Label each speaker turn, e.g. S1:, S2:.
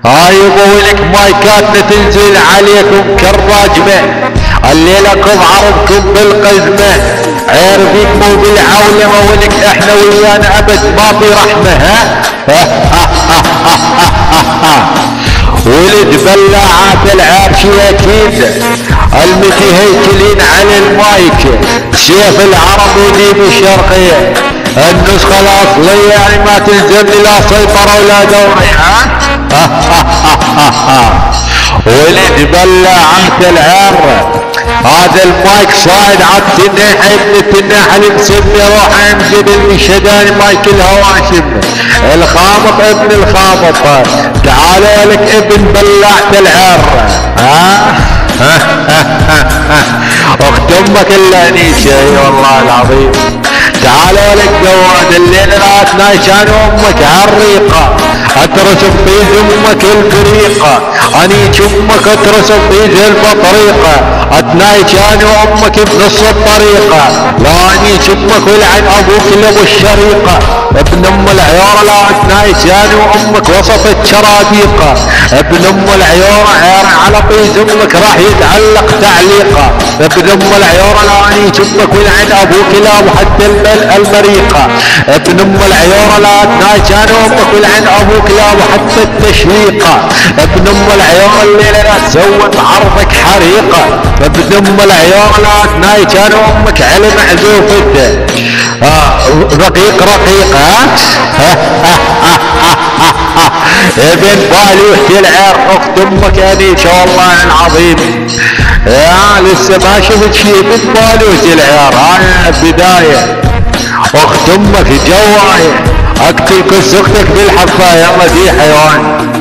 S1: هاي يبولك مايكاتنا تنزل عليكم كالراجمة، الليلكم عرضكم بالقزمة، عير مو بالعولمة، ولك احنا ويانا ابد ما في رحمة. ولد بلاعات العرش اكيد المتي هيكلين على المايك، سيف العرب وديب الشرقية، النسخة الاصلية يعني ما تلزمني لا سيطرة ولا دوري. ولد بلاعات العر، هذا المايك صايد عالتناحة ابن التناحة اللي مسمي روحه يمجد المشهداني مايك الهواشم، الخامط ابن الخامط، تعال لك ابن بلاعة العر. اخت امك اللانيشة، اي والله العظيم. تعال لك جواد الليل لا تنايشان امك عالريقة، اترسم بيد امك الفريقة، اني امك اترسم بيد البطريقة، اتنايشان امك بنص الطريقة، لا اني امك ولعن ابوك لابو الشريقة، ابن ام العيار لا اتنايشان امك وسط الشراديقة، ابن ام العيار عير على بيد امك راح يتعلق تعليقة، ابن ام العيار لا اني امك ولعن ابوك لابو حتى المريقة، ابن ام العيار لا اتنايشان امك ولعن ابوك لابو حتى التشويقة، ابن ام العيار الليلة لا تزود عرضك حريقة، ابن ام العيار لا تنايشان امك علم عزوفته، رقيق رقيق. ابن بالوحدي العير اخت امك انيشة والله العظيم، لسه ما شفت شي ابن بالوحدي العير، هاي بداية اخت امك جواية، اقتل كل اختك بالحفاية، يلا دي حيوان.